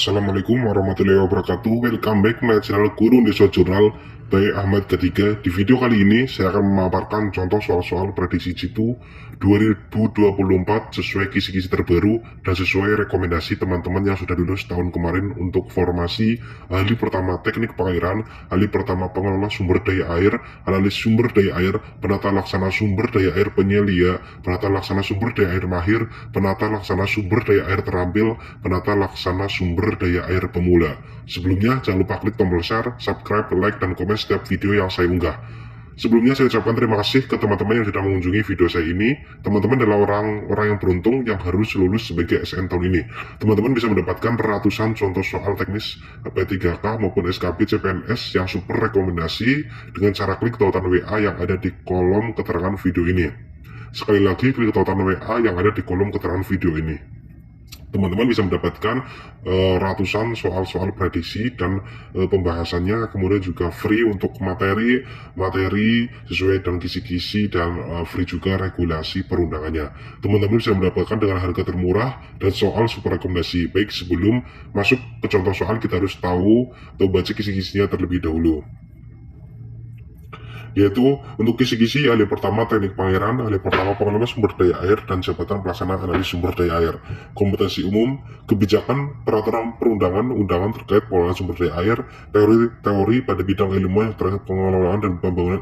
Assalamualaikum warahmatullahi wabarakatuh. Welcome back my channel Guru Desa Jurnal by Ahmad Ketiga. Di video kali ini saya akan memaparkan contoh soal-soal prediksi jitu 2024 sesuai kisi-kisi terbaru dan sesuai rekomendasi teman-teman yang sudah lulus tahun kemarin untuk formasi ahli pertama teknik pengairan, ahli pertama pengelola sumber daya air, analis sumber daya air, penata laksana sumber daya air penyelia, penata laksana sumber daya air mahir, penata laksana sumber daya air terampil, penata laksana sumber daya air pemula. Sebelumnya jangan lupa klik tombol share, subscribe, like, dan komen setiap video yang saya unggah. Sebelumnya saya ucapkan terima kasih ke teman-teman yang sudah mengunjungi video saya ini. Teman-teman adalah orang-orang yang beruntung yang harus lulus sebagai SN tahun ini. Teman-teman bisa mendapatkan ratusan contoh soal teknis P3K maupun SKP CPNS yang super rekomendasi dengan cara klik tautan WA yang ada di kolom keterangan video ini. Sekali lagi klik tautan WA yang ada di kolom keterangan video ini. Teman-teman bisa mendapatkan ratusan soal-soal prediksi dan pembahasannya, kemudian juga free untuk materi sesuai dengan kisi-kisi dan free juga regulasi perundangannya. Teman-teman bisa mendapatkan dengan harga termurah dan soal super rekomendasi. Baik, sebelum masuk ke contoh soal kita harus tahu atau baca kisi-kisinya terlebih dahulu. Yaitu untuk kisi-kisi ahli pertama teknik pengairan, ahli pertama pengelola sumber daya air, dan jabatan pelaksana analis sumber daya air. Kompetensi umum, kebijakan, peraturan perundangan, undangan terkait pengelolaan sumber daya air, teori pada bidang ilmu yang terkait pengelolaan dan pembangunan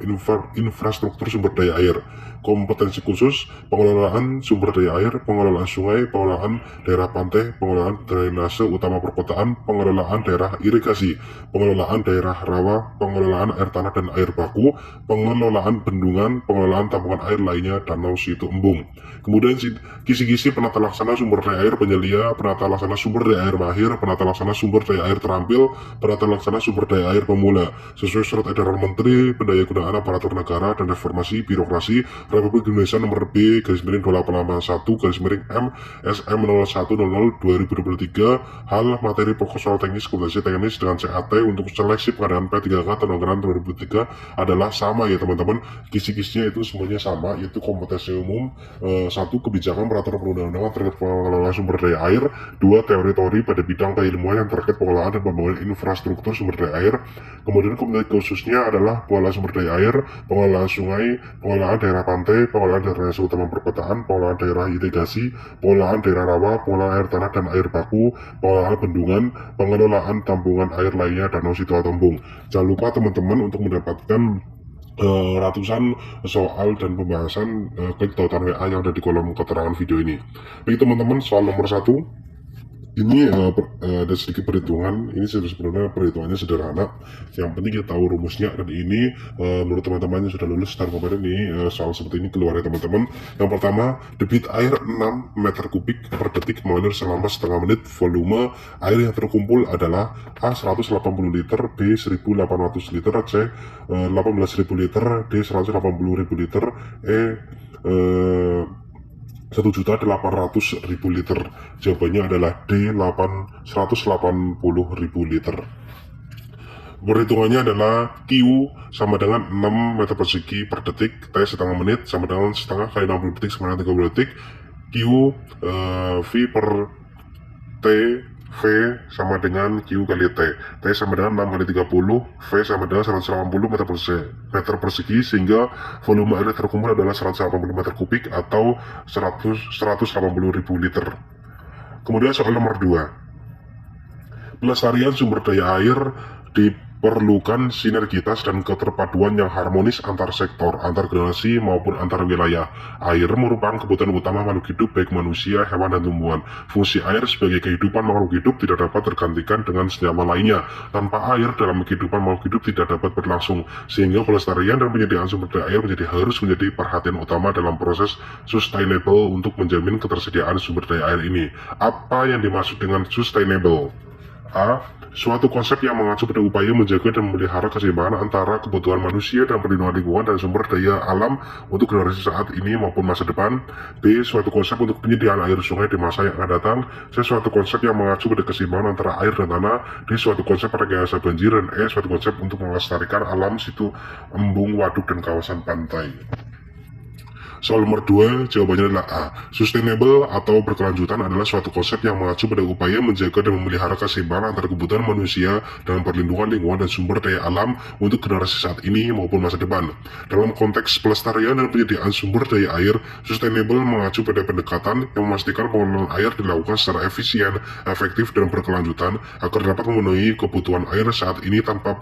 infrastruktur sumber daya air. Kompetensi khusus, pengelolaan sumber daya air, pengelolaan sungai, pengelolaan daerah pantai, pengelolaan drainase utama perkotaan, pengelolaan daerah irigasi, pengelolaan daerah rawa, pengelolaan air tanah dan air baku, pengelolaan bendungan, pengelolaan tampungan air lainnya, danau, situ, embung. Kemudian kisi-kisi penata laksana sumber daya air penyelia, penata laksana sumber daya air mahir, penata laksana sumber daya air terampil, penata laksana sumber daya air pemula, sesuai surat edaran Menteri Pendayagunaan Aparatur Negara dan Reformasi Birokrasi Republik Indonesia nomor B /2881/M SM 0100/2023 hal materi pokok soal teknis kompetensi teknis dengan CAT untuk seleksi pengadaan P3K tahun anggaran 2023 adalah sama ya teman-teman. Kisi-kisinya itu semuanya sama, yaitu kompetensi umum, satu kebijakan peraturan perundang-undangan terkait pengelolaan sumber daya air, dua teori-teori pada bidang keilmuan yang terkait pengelolaan dan pembangunan infrastruktur sumber daya air. Kemudian kompetensi khususnya adalah pengelolaan sumber daya air, pengelolaan sungai, pengelolaan daerah pantai, pengelolaan daerah utama perkotaan, pengelolaan daerah irigasi, pengelolaan daerah rawa, pengelolaan air tanah dan air baku, pengelolaan bendungan, pengelolaan tampungan air lainnya, danau, situ, atau embung. Jangan lupa teman-teman untuk mendapatkan ratusan soal dan pembahasan, klik tautan WA yang ada di kolom keterangan video ini. Baik teman-teman, soal nomor 1 ini ada sedikit perhitungan. Ini sebenarnya perhitungannya sederhana. Yang penting kita tahu rumusnya, dan ini menurut teman-teman yang sudah lulus tahun kemarin ini soal seperti ini keluar ya teman-teman. Yang pertama, debit air 6 meter kubik per detik mengalir selama setengah menit. Volume air yang terkumpul adalah A 180 liter, B 1800 liter, C 18.000 liter, D 180.000 liter, E 1.800.000 liter. Jawabannya adalah D 180.000 liter. Perhitungannya adalah Q sama dengan 6 meter persegi per detik, T setengah menit sama dengan setengah kali 60 detik sama dengan 30 detik, Q V per T, V sama dengan Q kali T. T sama dengan 6 kali 30, V sama dengan 180 meter persegi, sehingga volume air terkumpul adalah 180 meter kubik atau 180.000 liter. Kemudian soal nomor 2. Pelestarian sumber daya air diperlukan sinergitas dan keterpaduan yang harmonis antar sektor, antar generasi maupun antar wilayah. Air merupakan kebutuhan utama makhluk hidup, baik manusia, hewan, dan tumbuhan. Fungsi air sebagai kehidupan makhluk hidup tidak dapat tergantikan dengan senyawa lainnya. Tanpa air dalam kehidupan makhluk hidup tidak dapat berlangsung, sehingga pelestarian dan penyediaan sumber daya air harus menjadi perhatian utama dalam proses sustainable untuk menjamin ketersediaan sumber daya air ini. Apa yang dimaksud dengan sustainable? A. Suatu konsep yang mengacu pada upaya menjaga dan memelihara keseimbangan antara kebutuhan manusia dan perlindungan lingkungan dan sumber daya alam untuk generasi saat ini maupun masa depan. B. Suatu konsep untuk penyediaan air sungai di masa yang akan datang. C. Suatu konsep yang mengacu pada keseimbangan antara air dan tanah. D. Suatu konsep rekayasa banjir. Dan E. Suatu konsep untuk melestarikan alam, situ, embung, waduk, dan kawasan pantai. Soal nomor 2, jawabannya adalah A. Sustainable atau berkelanjutan adalah suatu konsep yang mengacu pada upaya menjaga dan memelihara keseimbangan antara kebutuhan manusia dalam perlindungan lingkungan dan sumber daya alam untuk generasi saat ini maupun masa depan. Dalam konteks pelestarian dan penyediaan sumber daya air, sustainable mengacu pada pendekatan yang memastikan pengelolaan air dilakukan secara efisien, efektif, dan berkelanjutan agar dapat memenuhi kebutuhan air saat ini tanpa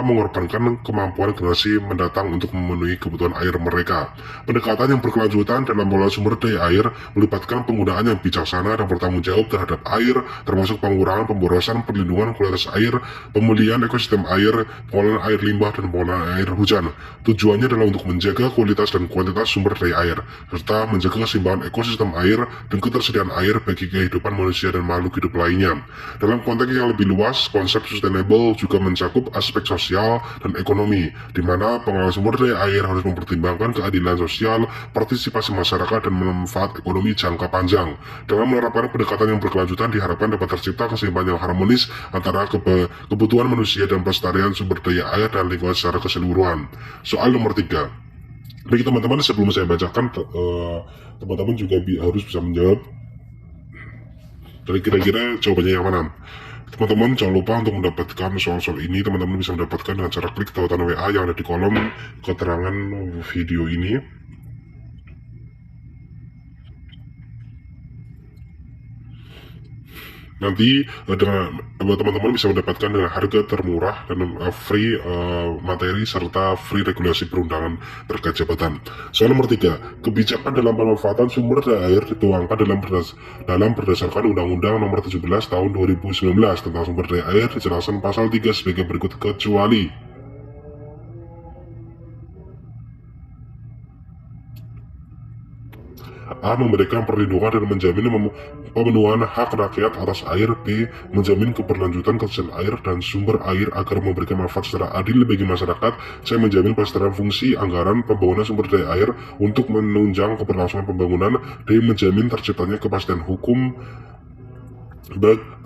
mengorbankan kemampuan generasi mendatang untuk memenuhi kebutuhan air mereka. Pendekatan yang berkelanjutan dalam pengelolaan sumber daya air melibatkan penggunaan yang bijaksana dan bertanggung jawab terhadap air, termasuk pengurangan pemborosan, perlindungan kualitas air, pemulihan ekosistem air, pengelolaan air limbah, dan pengelolaan air hujan. Tujuannya adalah untuk menjaga kualitas dan kuantitas sumber daya air, serta menjaga keseimbangan ekosistem air dan ketersediaan air bagi kehidupan manusia dan makhluk hidup lainnya. Dalam konteks yang lebih luas, konsep sustainable juga mencakup aspek sosial dan ekonomi, di mana pengelolaan sumber daya air harus mempertimbangkan keadilan sosial, partisipasi masyarakat, dan manfaat ekonomi jangka panjang. Dengan menerapkan pendekatan yang berkelanjutan diharapkan dapat tercipta keseimbangan yang harmonis antara kebutuhan manusia dan pelestarian sumber daya air dan lingkungan secara keseluruhan. Soal nomor 3. Bagi teman-teman, sebelum saya bacakan, teman-teman juga harus bisa menjawab dari kira-kira jawabannya yang mana. Teman-teman jangan lupa untuk mendapatkan soal-soal ini, teman-teman bisa mendapatkan dengan cara klik tautan WA yang ada di kolom keterangan video ini. Nanti teman-teman bisa mendapatkan dengan harga termurah dan free materi serta free regulasi perundangan terkait jabatan. Soal nomor 3, kebijakan dalam pemanfaatan sumber daya air dituangkan dalam berdasarkan Undang-Undang Nomor 17 Tahun 2019 tentang sumber daya air. Dijelaskan pasal 3 sebagai berikut, kecuali A. Memberikan perlindungan dan menjamin pemenuhan hak rakyat atas air. B. Menjamin keberlanjutan ketersediaan air dan sumber air agar memberikan manfaat secara adil bagi masyarakat. C. Menjamin pelestarian fungsi anggaran pembangunan sumber daya air untuk menunjang keberlangsungan pembangunan. D. Menjamin terciptanya kepastian hukum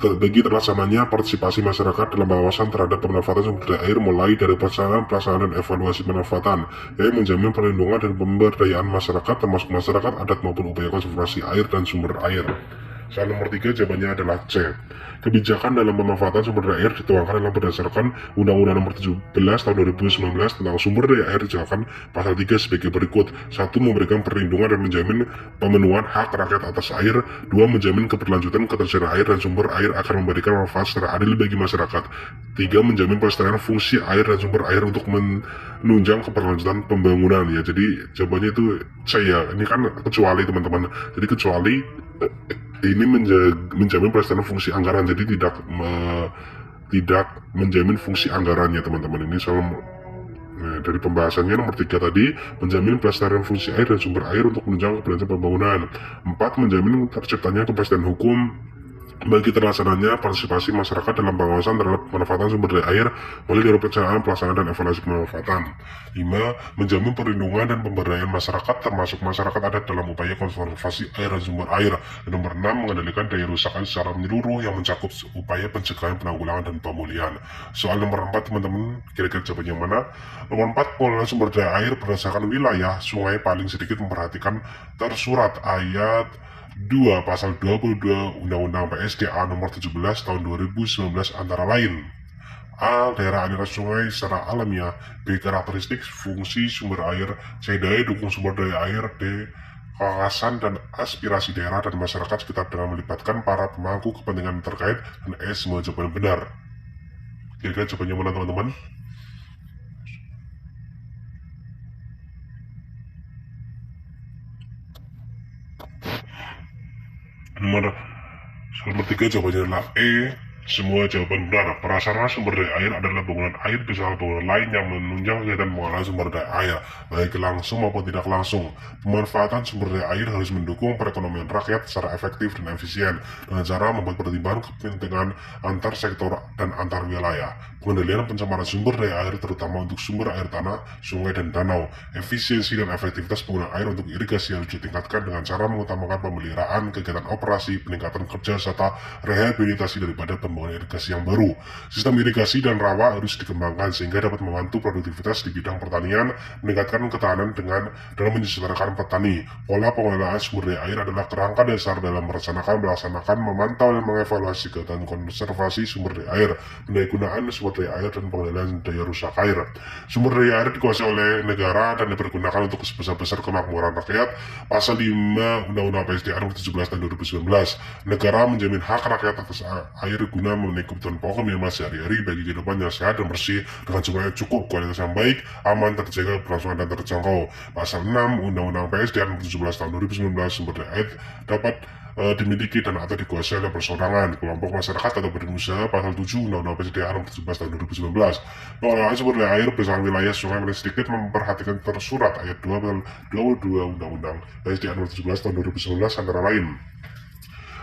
bagi terlaksananya partisipasi masyarakat dalam pengawasan terhadap pemanfaatan sumber daya air, mulai dari pelaksanaan dan evaluasi pemanfaatan. E. Menjamin perlindungan dan pemberdayaan masyarakat, termasuk masyarakat adat maupun upaya konservasi air dan sumber air. Soal nomor 3 jawabannya adalah C. Kebijakan dalam pemanfaatan sumber daya air dituangkan dalam berdasarkan Undang-Undang Nomor 17 Tahun 2019 tentang sumber daya air. Dijelaskan pasal 3 sebagai berikut. 1. Memberikan perlindungan dan menjamin pemenuhan hak rakyat atas air. 2. Menjamin keberlanjutan ketersediaan air dan sumber air akan memberikan manfaat secara adil bagi masyarakat. 3. Menjamin pelestarian fungsi air dan sumber air untuk menunjang keberlanjutan pembangunan. Ya, jadi jawabannya itu C ya. Ini kan kecuali, teman-teman. Jadi kecuali ini menjamin pelestarian fungsi anggaran, jadi tidak menjamin fungsi anggarannya, teman-teman. Ini soal dari pembahasannya nomor 3 tadi, menjamin pelestarian fungsi air dan sumber air untuk menunjang keberlanjutan pembangunan. 4. Menjamin terciptanya kepastian hukum bagi terlaksananya partisipasi masyarakat dalam pengawasan terhadap pemanfaatan sumber daya air, mulai dari perencanaan, pelaksanaan, dan evaluasi pemanfaatan. 5. Menjamin perlindungan dan pemberdayaan masyarakat, termasuk masyarakat adat dalam upaya konservasi air dan sumber air. Dan nomor 6. Mengendalikan daya rusak secara menyeluruh yang mencakup upaya pencegahan, penanggulangan, dan pemulihan. Soal nomor 4, teman-teman, kira-kira jawabannya yang mana? Nomor 4. Pengelolaan sumber daya air berdasarkan wilayah sungai paling sedikit memperhatikan tersurat ayat 2 Pasal 22 Undang-Undang PSDA Nomor 17 Tahun 2019 antara lain: A. Daerah aliran sungai secara alamiah. B. Karakteristik fungsi sumber air. C. Daya dukung sumber daya air. D. Kekasan dan aspirasi daerah dan masyarakat sekitar dengan melibatkan para pemangku kepentingan terkait. Dan E. Semua jawaban benar. Kira-kira jawabannya mana, teman-teman? Nomor 3 jawabannya adalah E. Semua jawaban benar. Prasarana sumber daya air adalah bangunan air beserta bangunan lain yang menunjang kegiatan pengelolaan sumber daya air, baik langsung maupun tidak langsung. Pemanfaatan sumber daya air harus mendukung perekonomian rakyat secara efektif dan efisien, dengan cara membuat pertimbangan kepentingan antar sektor dan antar wilayah. Pengendalian pencemaran sumber daya air, terutama untuk sumber air tanah, sungai, dan danau. Efisiensi dan efektivitas penggunaan air untuk irigasi harus ditingkatkan dengan cara mengutamakan pemeliharaan, kegiatan operasi, peningkatan kerja, serta rehabilitasi daripada pembangunan irigasi yang baru. Sistem irigasi dan rawa harus dikembangkan sehingga dapat membantu produktivitas di bidang pertanian, meningkatkan ketahanan dalam menyejahterakan petani. Pola pengelolaan sumber daya air adalah kerangka dasar dalam merencanakan, melaksanakan, memantau, dan mengevaluasi kegiatan konservasi sumber daya air, pendayagunaan sumber daya air, dan pengendalian daya rusak air. Sumber daya air dikuasai oleh negara dan dipergunakan untuk sebesar-besar kemakmuran rakyat. Pasal 5 Undang-Undang PSDA nomor 17 tahun 2019. Negara menjamin hak rakyat atas air guna memenuhi kebutuhan pokok minimal sehari-hari bagi kehidupan yang sehat dan bersih dengan jumlah yang cukup, kualitas yang baik, aman, terjaga, berlangsungan, dan terjangkau. Pasal 6 Undang-Undang PSDA nomor 17 tahun 2019. Sumber daya air dapat dimiliki dan atau dikuasai oleh perseorangan, kelompok masyarakat, atau badan usaha. Pasal 7 Undang-Undang PSDA nomor 17 tahun 2019. Pengelolaan sumber daya air berdasarkan wilayah sungai paling sedikit memperhatikan tersurat ayat 2 pasal 22 Undang-Undang PSDA nomor 17 tahun 2019 antara lain: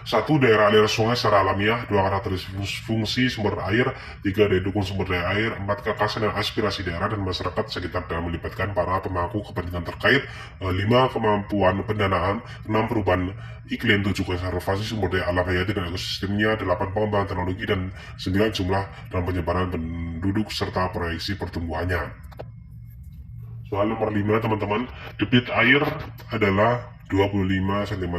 1. Daerah aliran sungai secara alamiah. 2. Karakteristik fungsi sumber air. 3. Daya dukung sumber daya air. 4. Kekasan dan aspirasi daerah dan masyarakat sekitar dalam melibatkan para pemangku kepentingan terkait. 5. Kemampuan pendanaan. 6. Perubahan iklim. 7. Konservasi sumber daya alam hayati dan ekosistemnya. 8. Pengembangan teknologi. Dan 9. Jumlah dan penyebaran penduduk serta proyeksi pertumbuhannya. Soal nomor 5, teman-teman. Debit air adalah 25 cm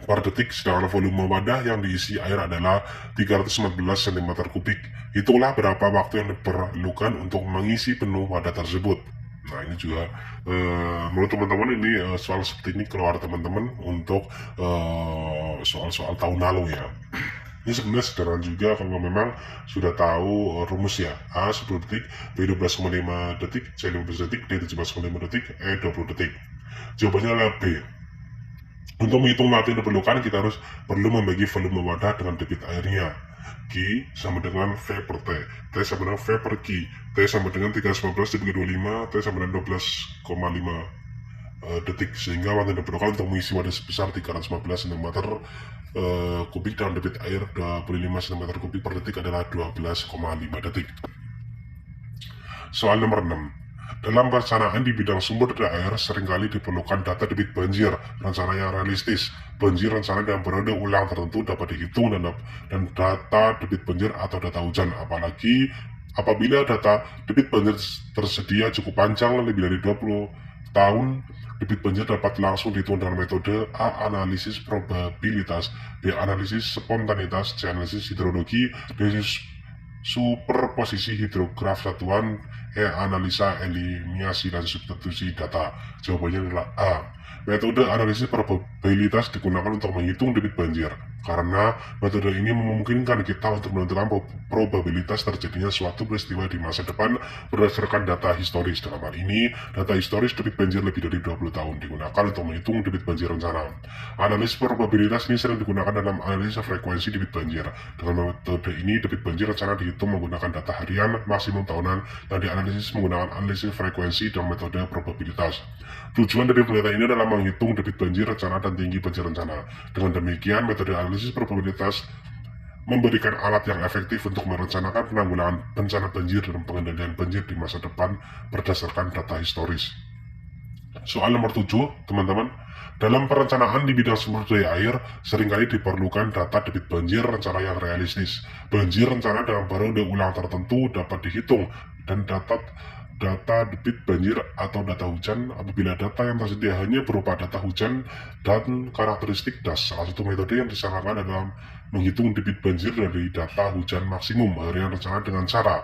per detik, sedangkan volume wadah yang diisi air adalah 314 cm kubik. Itulah berapa waktu yang diperlukan untuk mengisi penuh wadah tersebut. Nah, ini juga menurut teman-teman ini soal seperti ini keluar teman-teman untuk soal-soal tahun lalu ya. Ini sebenarnya sederhana juga kalau memang sudah tahu rumus ya. A 10 detik, B 12,5 detik, C 15 detik, D 17,5 detik, E 20 detik. Jawabannya adalah B. Untuk menghitung waktu yang diperlukan, kita perlu membagi volume wadah dengan debit airnya. Q sama dengan V per T, T sama dengan V per Q, T sama dengan 315 dibagi 25, T sama dengan 12,5 detik. Sehingga waktu yang diperlukan untuk mengisi wadah sebesar 315 cm kubik dengan debit air 25 cm kubik per detik adalah 12,5 detik. Soal nomor 6. Dalam perencanaan di bidang sumber daya air, seringkali diperlukan data debit banjir, rencana yang realistis. Banjir rencana dalam periode ulang tertentu dapat dihitung dan data debit banjir atau data hujan. Apalagi apabila data debit banjir tersedia cukup panjang, lebih dari 20 tahun, debit banjir dapat langsung dihitung dengan metode A. Analisis probabilitas, B. Analisis spontanitas, C. Analisis hidrologi, D. Superposisi hidrograf satuan, E. Analisa eliminasi dan substitusi data. Jawabannya adalah A. Metode analisis probabilitas digunakan untuk menghitung debit banjir karena metode ini memungkinkan kita untuk menentukan probabilitas terjadinya suatu peristiwa di masa depan berdasarkan data historis. Dalam hal ini, data historis debit banjir lebih dari 20 tahun digunakan untuk menghitung debit banjir rencana. Analisis probabilitas ini sering digunakan dalam analisis frekuensi debit banjir. Dengan metode ini, debit banjir rencana dihitung menggunakan data harian, maksimum tahunan, yang dianalisis menggunakan analisis frekuensi dan metode probabilitas. Tujuan dari penelitian ini adalah menghitung debit banjir rencana dan tinggi banjir rencana. Dengan demikian, metode analisis probabilitas memberikan alat yang efektif untuk merencanakan penanggulangan bencana banjir dan pengendalian banjir di masa depan berdasarkan data historis. Soal nomor 7, teman-teman. Dalam perencanaan di bidang sumber daya air, seringkali diperlukan data debit banjir rencana yang realistis. Banjir rencana dalam periode ulang tertentu dapat dihitung dan data debit banjir atau data hujan apabila data yang tersedia hanya berupa data hujan dan karakteristik das. Salah satu metode yang disarankan adalah menghitung debit banjir dari data hujan maksimum harian rencana dengan cara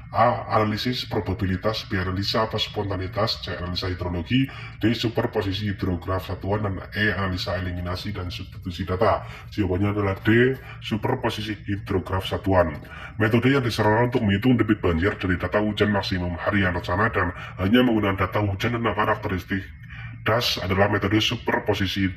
A. Analisis probabilitas, B. Analisa spontanitas, C. Analisa hidrologi, D. Superposisi hidrograf satuan, dan E. Analisa eliminasi dan substitusi data. Jawabannya adalah D. Superposisi hidrograf satuan. Metode yang disarankan untuk menghitung debit banjir dari data hujan maksimum harian rencana dan hanya menggunakan data hujan dan karakteristik das adalah metode superposisi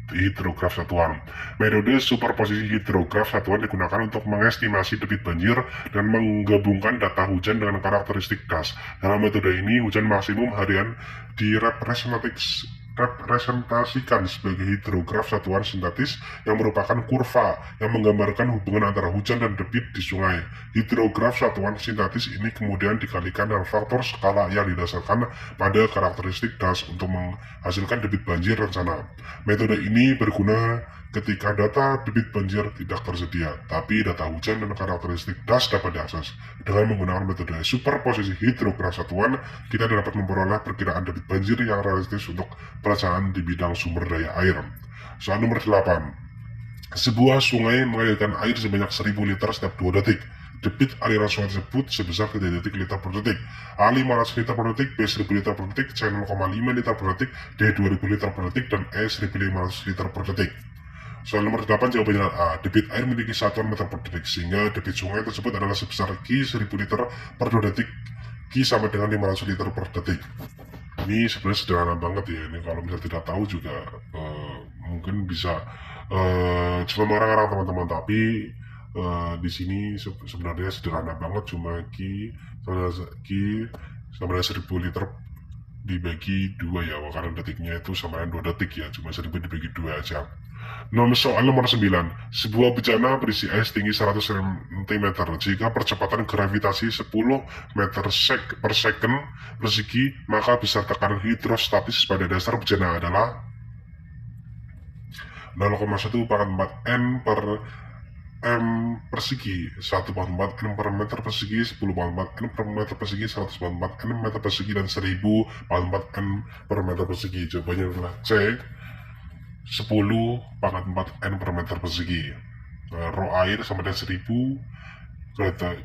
hidrograf satuan. Metode superposisi hidrograf satuan digunakan untuk mengestimasi debit banjir dan menggabungkan data hujan dengan karakteristik das. Dalam metode ini, hujan maksimum harian direpresentasikan sebagai hidrograf satuan sintetis yang merupakan kurva yang menggambarkan hubungan antara hujan dan debit di sungai. Hidrograf satuan sintetis ini kemudian dikalikan dengan faktor skala yang didasarkan pada karakteristik das untuk menghasilkan debit banjir rencana. Metode ini berguna ketika data debit banjir tidak tersedia, tapi data hujan dan karakteristik das dapat diakses. Dengan menggunakan metode superposisi hidrografi satuan, kita dapat memperoleh perkiraan debit banjir yang realistis untuk perencanaan di bidang sumber daya air. Soal nomor 8. Sebuah sungai mengalirkan air sebanyak 1000 liter setiap 2 detik. Debit aliran sungai tersebut sebesar 3 detik liter per detik. A 500 liter per detik, B 1000 liter per detik, C 0,5 liter per detik, D 2000 liter per detik, dan E 1500 liter per detik. Soal nomor 8 jawabannya adalah A. Debit air memiliki satuan meter per detik, sehingga debit sungai tersebut adalah sebesar Q 1000 liter per 2 detik. Q sama dengan 500 liter per detik. Ini sebenarnya sederhana banget ya. Ini kalau misalnya tidak tahu juga mungkin bisa cuma orang-orang teman-teman, tapi di sini sebenarnya sederhana banget, cuma Q sama dengan 1000 liter dibagi 2 ya, karena detiknya itu sama dengan 2 detik ya, cuma 1000 dibagi 2 aja. Soal nomor 9. Sebuah bejana berisi es tinggi 100 cm. Jika percepatan gravitasi 10 meter per second persegi, maka besar tekanan hidrostatis pada dasar bejana adalah 0,1 pangkat 4 N per M persegi, 1 pangkat 4 N per meter persegi, 10 pangkat 4 N per meter persegi, 100 pangkat 4 N meter persegi, dan 1000 pangkat 4 N per meter persegi. Jawabannya adalah C, 10 pangkat 4 N per meter persegi. Rho air sama dengan 1000,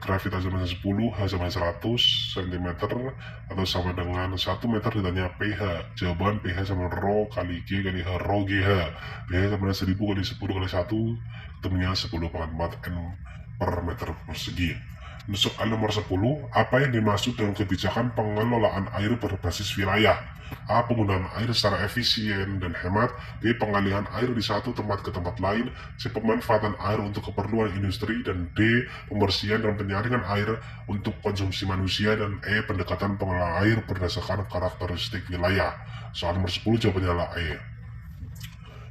gravitasi sama dengan 10, H sama dengan 100 cm, atau sama dengan 1 meter. Ditanya pH. Jawaban pH sama Rho kali G kali H, Rho GH. pH sama dengan 1000 kali 10 kali 1, ketemunya 10 pangkat 4 N per meter persegi. Soal nomor 10. Apa yang dimaksud dengan kebijakan pengelolaan air berbasis wilayah? A. Penggunaan air secara efisien dan hemat. B. Pengalihan air di satu tempat ke tempat lain. C. Pemanfaatan air untuk keperluan industri. Dan D. Pembersihan dan penyaringan air untuk konsumsi manusia. Dan E. Pendekatan pengelolaan air berdasarkan karakteristik wilayah. Soal nomor 10 jawabannya adalah E.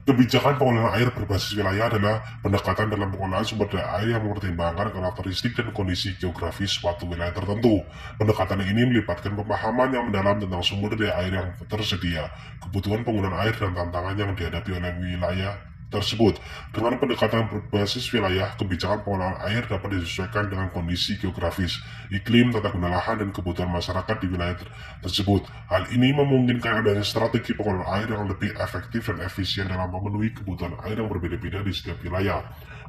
Kebijakan pengelolaan air berbasis wilayah adalah pendekatan dalam pengelolaan sumber daya air yang mempertimbangkan karakteristik dan kondisi geografis suatu wilayah tertentu. Pendekatan ini melibatkan pemahaman yang mendalam tentang sumber daya air yang tersedia, kebutuhan penggunaan air, dan tantangan yang dihadapi oleh wilayah tersebut. Dengan pendekatan berbasis wilayah, kebijakan pengelolaan air dapat disesuaikan dengan kondisi geografis, iklim, tata guna lahan, dan kebutuhan masyarakat di wilayah tersebut. Hal ini memungkinkan adanya strategi pengelolaan air yang lebih efektif dan efisien dalam memenuhi kebutuhan air yang berbeda-beda di setiap wilayah.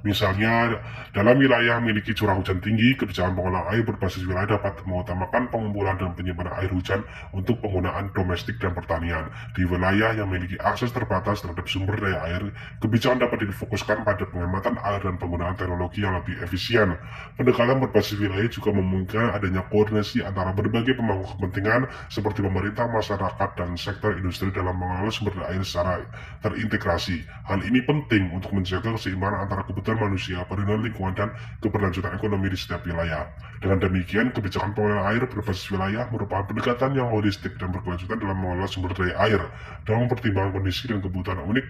Misalnya, dalam wilayah memiliki curah hujan tinggi, kebijakan pengelolaan air berbasis wilayah dapat mengutamakan pengumpulan dan penyimpanan air hujan untuk penggunaan domestik dan pertanian. Di wilayah yang memiliki akses terbatas terhadap sumber daya air, kebijakan dapat difokuskan pada penghematan air dan penggunaan teknologi yang lebih efisien. Pendekatan berbasis wilayah juga memungkinkan adanya koordinasi antara berbagai pemangku kepentingan seperti pemerintah, masyarakat, dan sektor industri dalam mengelola sumber daya air secara terintegrasi. Hal ini penting untuk menjaga keseimbangan antara kebutuhan manusia, perlindungan lingkungan, dan keberlanjutan ekonomi di setiap wilayah. Dengan demikian, kebijakan pengelolaan air berbasis wilayah merupakan pendekatan yang holistik dan berkelanjutan dalam mengelola sumber daya air dalam mempertimbangkan kondisi dan kebutuhan unik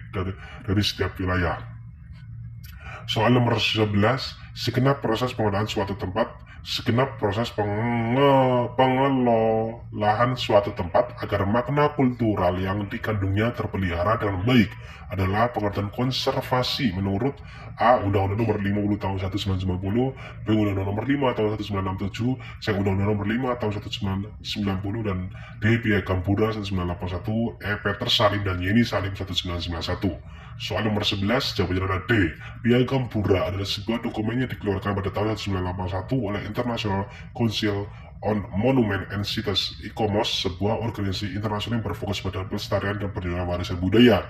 dari setiap wilayah. Soal nomor 11. Segenap proses pengelolaan suatu tempat agar makna kultural yang dikandungnya terpelihara dengan baik adalah pengertian konservasi menurut A. Undang-Undang Nomor 50 Tahun 1990, B. Undang-Undang Nomor 5 Tahun 1967, C. Undang-Undang Nomor 5 Tahun 1990, dan D. Piagam Bura 1981, E. Peter Salim dan Yeni Salim 1991. Soal nomor 11 jawabannya adalah D. Piagam Bura adalah sebuah dokumen yang dikeluarkan pada tahun 1981 oleh International Council on Monument and Sites (ICOMOS), sebuah organisasi internasional yang berfokus pada pelestarian dan perlindungan warisan budaya.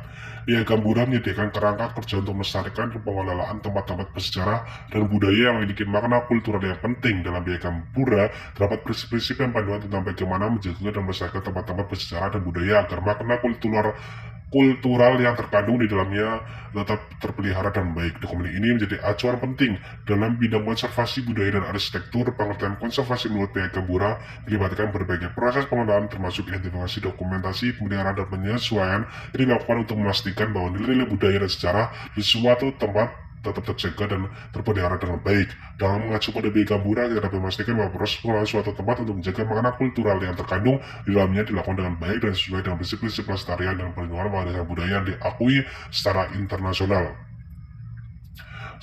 Piagam Bura menyediakan kerangka kerja untuk melestarikan dan pengelolaan tempat-tempat bersejarah dan budaya yang memiliki makna kultural yang penting. Dalam Piagam Bura terdapat prinsip-prinsip dan panduan tentang bagaimana menjaga dan melestarikan tempat-tempat bersejarah dan budaya agar makna kultural yang terkandung di dalamnya tetap terpelihara dan baik. Dokumen ini menjadi acuan penting dalam bidang konservasi budaya dan arsitektur. Pengertian konservasi menurut Piagam Bura melibatkan berbagai proses pengelolaan termasuk identifikasi, dokumentasi, pemeliharaan, dan penyesuaian yang dilakukan untuk memastikan bahwa nilai-nilai budaya dan sejarah di suatu tempat tetap terjaga dan terpelihara dengan baik. Dalam mengacu pada Piagam Bura, kita dapat memastikan bahwa proses pengelolaan suatu tempat untuk menjaga makna kultural yang terkandung di dalamnya dilakukan dengan baik dan sesuai dengan prinsip-prinsip pelestarian dan perlindungan warisan budaya yang diakui secara internasional.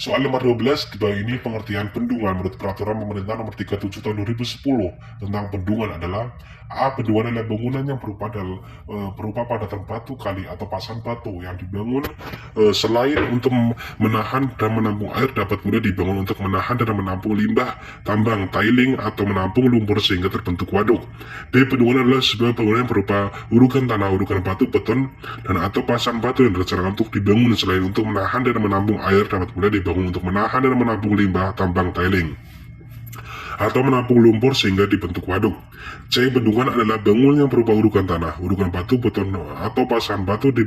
Soal nomor 12 di bawah ini pengertian bendungan menurut peraturan pemerintah nomor 37 tahun 2010 tentang bendungan adalah A. Bendungan adalah bangunan yang berupa padatan batu, kali atau pasang batu yang dibangun selain untuk menahan dan menampung air, dapat pula dibangun untuk menahan dan menampung limbah, tambang, tiling, atau menampung lumpur sehingga terbentuk waduk. B. Bendungan adalah sebuah bangunan yang berupa urukan tanah, urukan batu, beton, dan atau pasang batu yang direncanakan untuk dibangun selain untuk menahan dan menampung air, dapat pula dibangun untuk menahan dan menampung limbah, tambang, tiling, atau menampung lumpur sehingga dibentuk waduk. C. Bendungan adalah bangunan yang berupa urukan tanah, urukan batu, beton, atau pasangan batu yang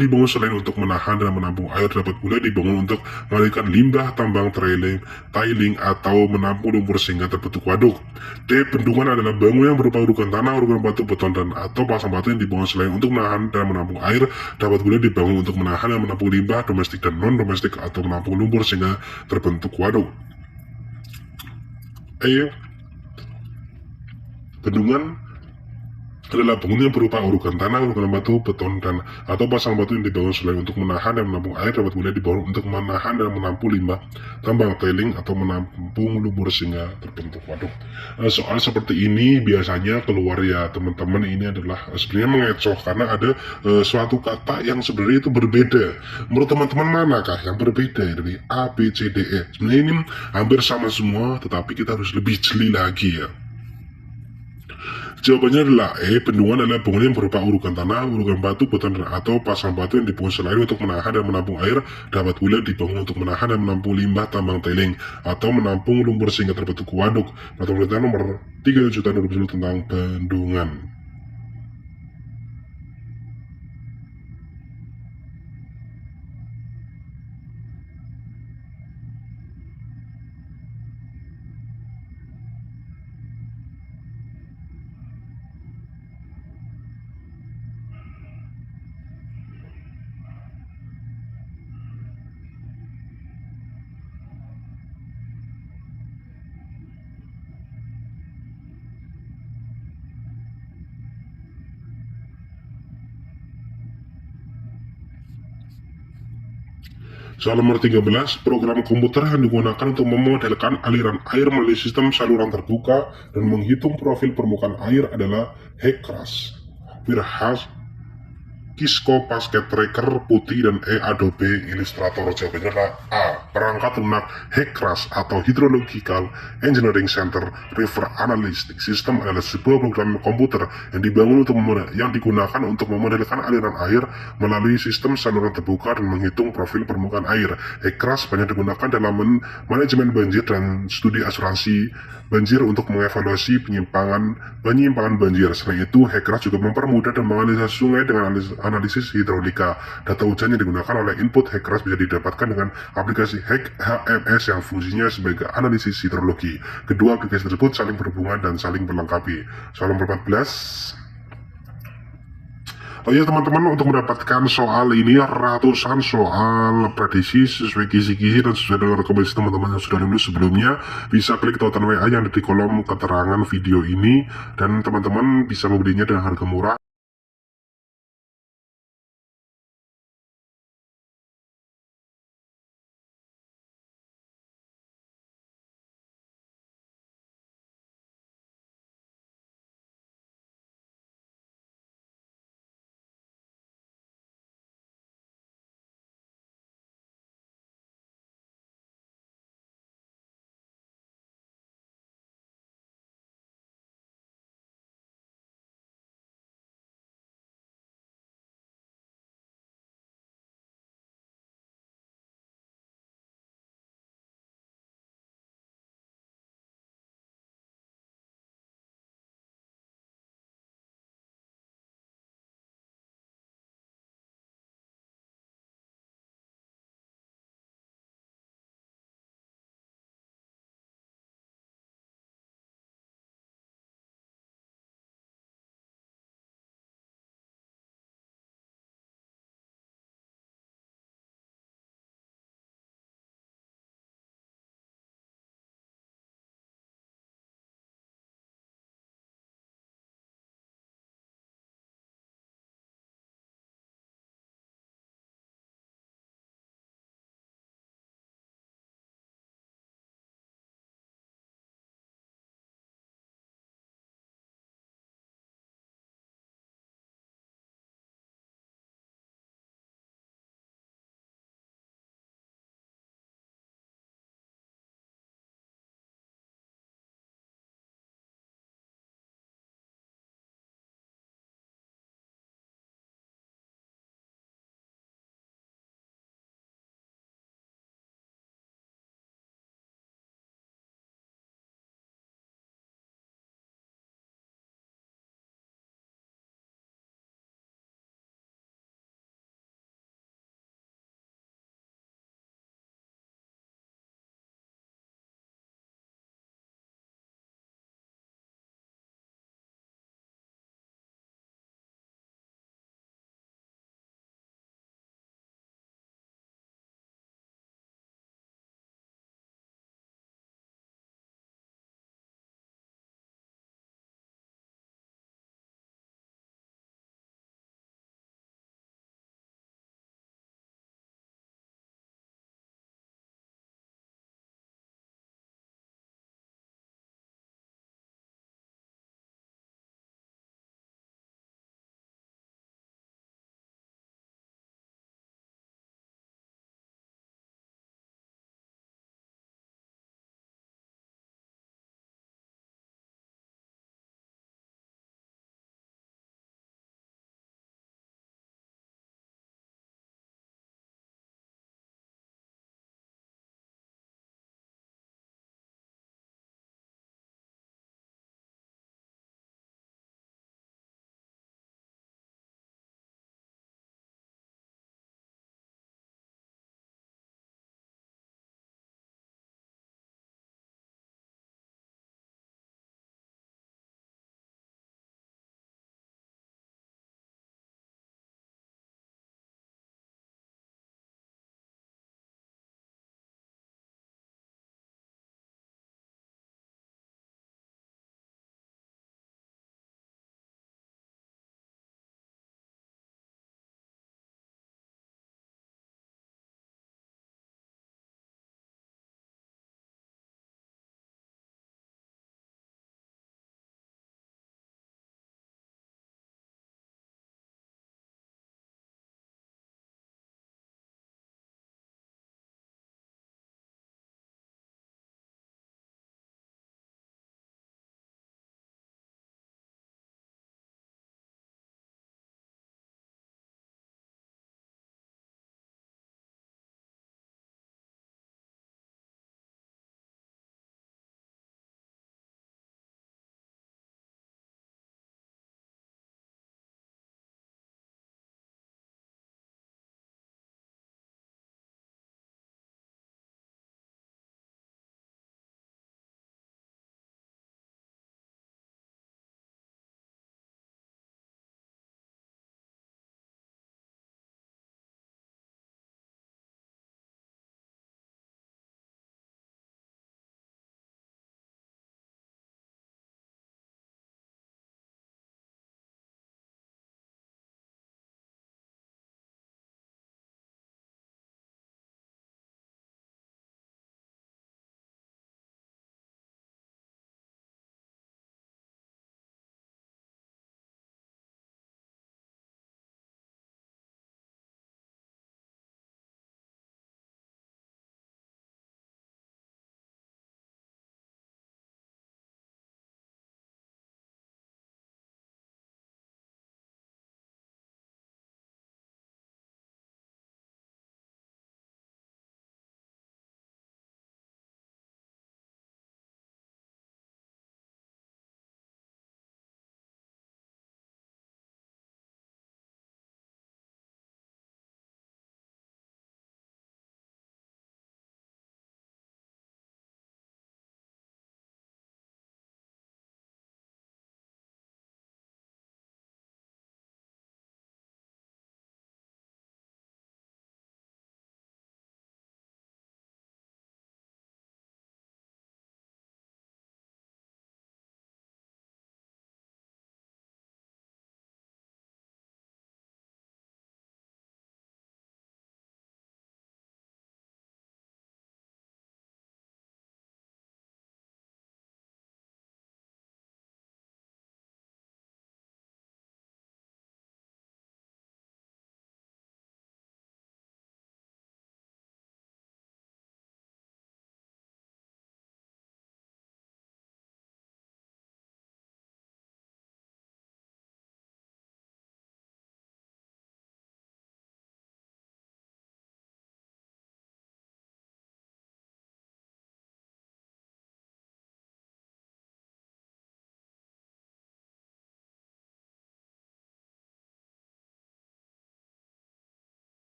dibangun selain untuk menahan dan menampung air, dapat pula dibangun untuk mengalirkan limbah, tambang, tiling, atau menampung lumpur sehingga terbentuk waduk. D. Bendungan adalah bangunan yang berupa urukan tanah, urukan batu, beton, dan atau pasang batu yang dibangun selain untuk menahan dan menampung air, dapat pula dibangun untuk menahan dan menampung limbah domestik dan non-domestik atau menampung lumpur sehingga terbentuk waduk. Bendungan adalah bangunan yang berupa urukan tanah, urukan batu, beton, dan atau pasang batu yang dibangun selain untuk menahan dan menampung air, dapat pula dibangun untuk menahan dan menampung limbah, tambang, tiling, atau menampung lumpur sehingga terbentuk waduk. Soal seperti ini biasanya keluar ya teman-teman, ini adalah sebenarnya mengecoh karena ada suatu kata yang sebenarnya itu berbeda. Menurut teman-teman manakah yang berbeda dari A, B, C, D, E? Sebenarnya ini hampir sama semua, tetapi kita harus lebih jeli lagi ya. Jawabannya adalah E. Bendungan adalah bangunan yang berupa urukan tanah, urukan batu, beton, atau pasang batu yang dibangun selain untuk menahan dan menampung air, dapat pula dibangun untuk menahan dan menampung limbah, tambang, tiling, atau menampung lumpur sehingga terbentuk waduk. Peraturan pemerintah nomor 37 tahun 2010 tentang bendungan. Soal nomor 13, program komputer yang digunakan untuk memodelkan aliran air melalui sistem saluran terbuka dan menghitung profil permukaan air adalah HECRAS, Wirehas, Kisco Basket Tracker, Putih, dan E. Adobe Illustrator. Jawabannya adalah A. Perangkat lunak HECRAS atau Hydrological Engineering Center River Analytic System adalah sebuah program komputer yang digunakan untuk memodelkan aliran air melalui sistem saluran terbuka dan menghitung profil permukaan air. HECRAS banyak digunakan dalam manajemen banjir dan studi asuransi banjir untuk mengevaluasi penyimpangan banjir. Selain itu, HECRAS juga mempermudah dan menganalisis sungai dengan analisis hidrolika. Data hujan yang digunakan oleh input HECRAS bisa didapatkan dengan aplikasi HMS yang fungsinya sebagai analisis hidrologi. Kedua aplikasi tersebut saling berhubungan dan saling melengkapi. Soal nomor 14. Oh ya teman-teman, untuk mendapatkan soal ini ratusan soal prediksi sesuai kisi-kisi dan sesuai dengan rekomendasi teman-teman yang sudah lulus sebelumnya, bisa klik tautan WA yang ada di kolom keterangan video ini, dan teman-teman bisa membelinya dengan harga murah.